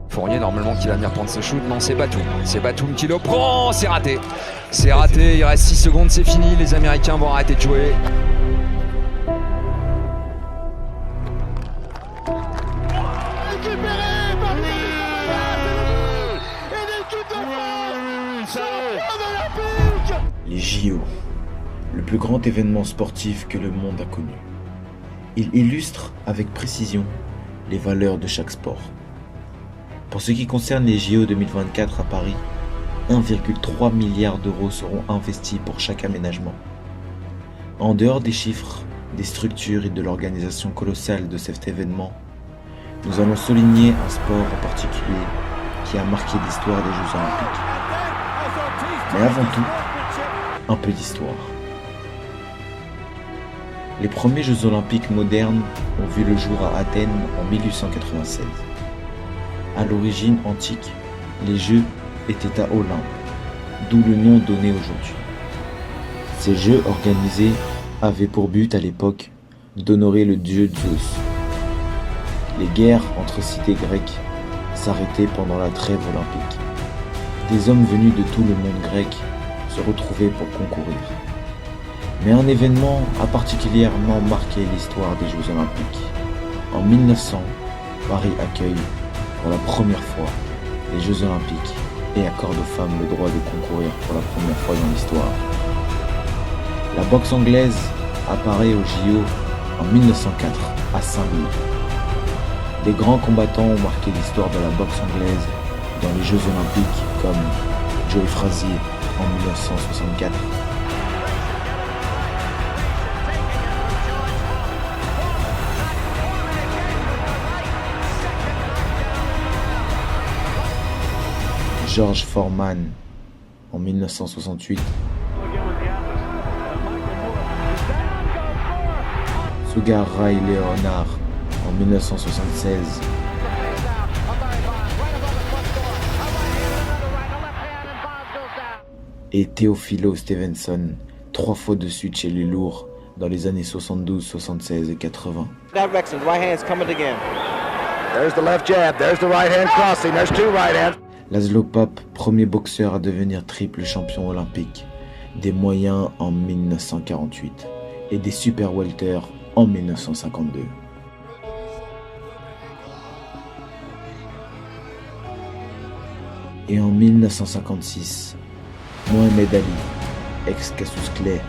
Fournier, normalement, qui va venir prendre ce shoot. Non, c'est Batum. C'est Batum qui le prend. C'est raté. C'est raté. Il reste 6 secondes. C'est fini. Les Américains vont arrêter de jouer. Les JO, le plus grand événement sportif que le monde a connu. Il illustre avec précision les valeurs de chaque sport. Pour ce qui concerne les JO 2024 à Paris, 1,3 milliard d'euros seront investis pour chaque aménagement. En dehors des chiffres, des structures et de l'organisation colossale de cet événement, nous allons souligner un sport en particulier qui a marqué l'histoire des Jeux Olympiques. Mais avant tout, un peu d'histoire. Les premiers Jeux Olympiques modernes ont vu le jour à Athènes en 1896. À l'origine antique, les Jeux étaient à Olympe, d'où le nom donné aujourd'hui. Ces Jeux organisés avaient pour but à l'époque d'honorer le dieu Zeus. Les guerres entre cités grecques s'arrêtaient pendant la trêve olympique. Des hommes venus de tout le monde grec se retrouvaient pour concourir. Mais un événement a particulièrement marqué l'histoire des Jeux Olympiques. En 1900, Paris accueille pour la première fois les Jeux Olympiques et accorde aux femmes le droit de concourir pour la première fois dans l'histoire. La boxe anglaise apparaît aux JO en 1904 à Saint-Louis. Des grands combattants ont marqué l'histoire de la boxe anglaise dans les Jeux Olympiques comme Joe Frazier en 1964, George Foreman en 1968, Sugar Ray Leonard en 1976, et Teofilo Stevenson, 3 fois de suite chez les lourds dans les années 72, 76 et 80. Direction, right hand's coming again. There's the left jab, there's the right hand crossing, there's 2 right hands. Laszlo Pape, premier boxeur à devenir triple champion olympique, des moyens en 1948 et des super welter en 1952. Et en 1956, Mohamed Ali, ex-Cassius Clay,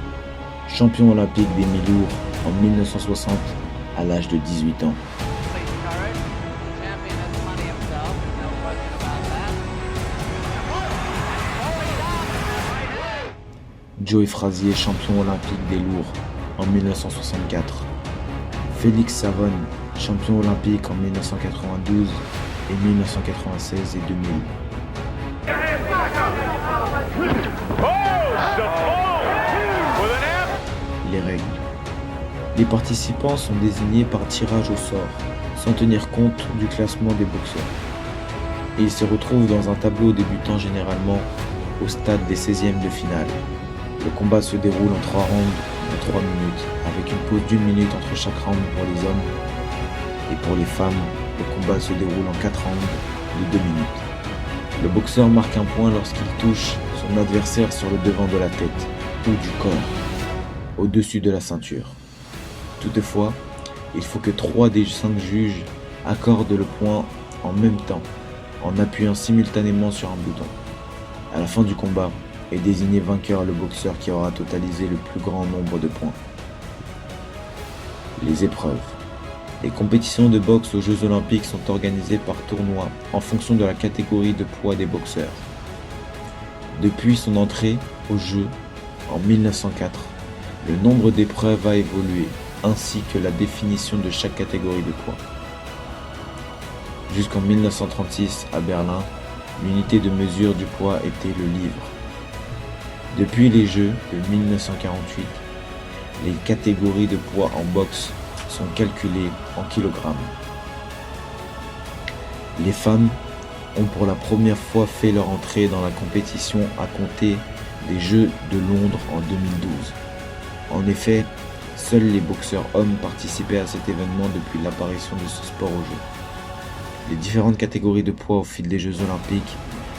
champion olympique des mi-lourds en 1960 à l'âge de 18 ans. Joe Frazier, champion olympique des lourds en 1964. Félix Savon, champion olympique en 1992 et 1996 et 2000. Les règles. Les participants sont désignés par tirage au sort, sans tenir compte du classement des boxeurs. Et ils se retrouvent dans un tableau débutant généralement au stade des 16e de finale. Le combat se déroule en 3 rounds de 3 minutes, avec une pause d'1 minute entre chaque round pour les hommes. Et pour les femmes, le combat se déroule en 4 rounds de 2 minutes. Le boxeur marque un point lorsqu'il touche son adversaire sur le devant de la tête ou du corps, au-dessus de la ceinture. Toutefois, il faut que 3 des 5 juges accordent le point en même temps, en appuyant simultanément sur un bouton. À la fin du combat, est désigné vainqueur le boxeur qui aura totalisé le plus grand nombre de points. Les épreuves. Les compétitions de boxe aux Jeux Olympiques sont organisées par tournoi en fonction de la catégorie de poids des boxeurs. Depuis son entrée aux Jeux en 1904, le nombre d'épreuves a évolué, ainsi que la définition de chaque catégorie de poids. Jusqu'en 1936, à Berlin, l'unité de mesure du poids était le livre. Depuis les Jeux de 1948, les catégories de poids en boxe sont calculées en kilogrammes. Les femmes ont pour la première fois fait leur entrée dans la compétition à compter des Jeux de Londres en 2012. En effet, Seuls les boxeurs hommes participaient à cet événement depuis l'apparition de ce sport aux Jeux. Les différentes catégories de poids au fil des Jeux Olympiques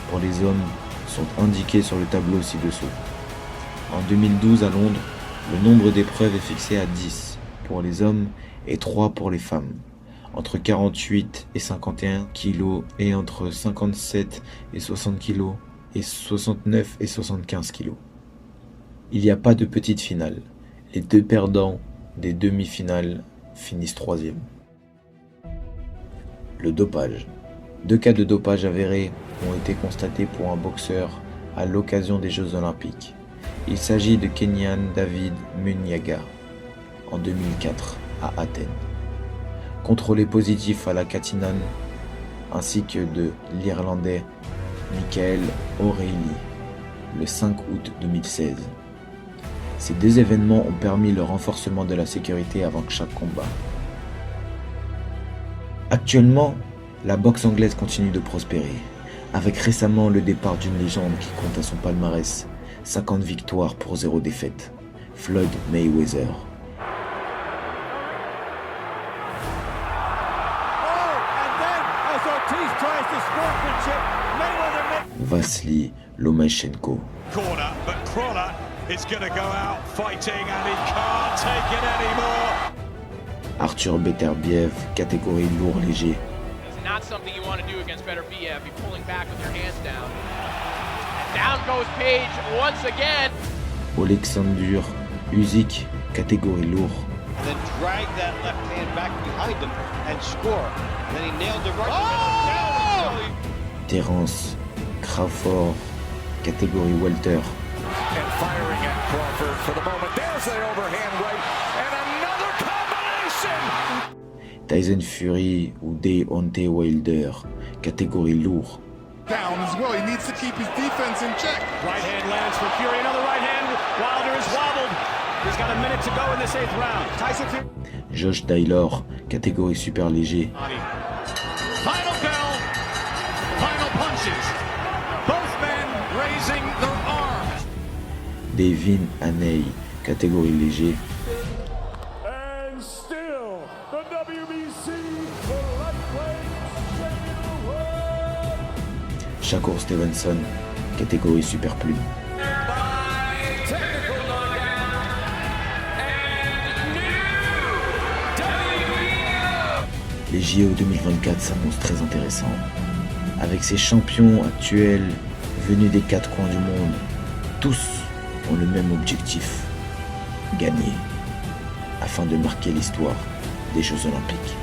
pour les hommes sont indiquées sur le tableau ci-dessous. En 2012 à Londres, le nombre d'épreuves est fixé à 10 pour les hommes et 3 pour les femmes, entre 48 et 51 kg et entre 57 et 60 kg et 69 et 75 kg. Il n'y a pas de petite finale. Les deux perdants des demi-finales finissent troisième. Le dopage. 2 cas de dopage avérés ont été constatés pour un boxeur à l'occasion des Jeux Olympiques. Il s'agit de Kenyan David Munyaga en 2004 à Athènes. Contrôlé positif à la catinane, ainsi que de l'Irlandais Michael O'Reilly le 5 août 2016. Ces 2 événements ont permis le renforcement de la sécurité avant chaque combat. Actuellement, la boxe anglaise continue de prospérer, avec récemment le départ d'une légende qui compte à son palmarès 50 victoires pour 0 défaite, Floyd Mayweather. Vasily Lomachenko. Arthur Beterbiev, catégorie lourd léger. Oleksandr Usyk, catégorie lourd. Terence Crawford, catégorie welter. Tyson Fury ou Deontay Wilder, catégorie lourd. Down as well. He needs to keep his defense in check. Right hand lands for Fury. Another right hand. Wilder is wobbled. He's got a minute to go in this 8th round. Tyson Fury. Josh Taylor, catégorie super léger. Final bell. Final punches. Both men raising their arms. Devin Haney, catégorie léger. And still, the WBC lightweight champion. Shakur Stevenson, catégorie super plume. Les JO 2024 s'annoncent très intéressants. Avec ces champions actuels venus des 4 coins du monde, tous ont le même objectif, gagner, afin de marquer l'histoire des Jeux Olympiques.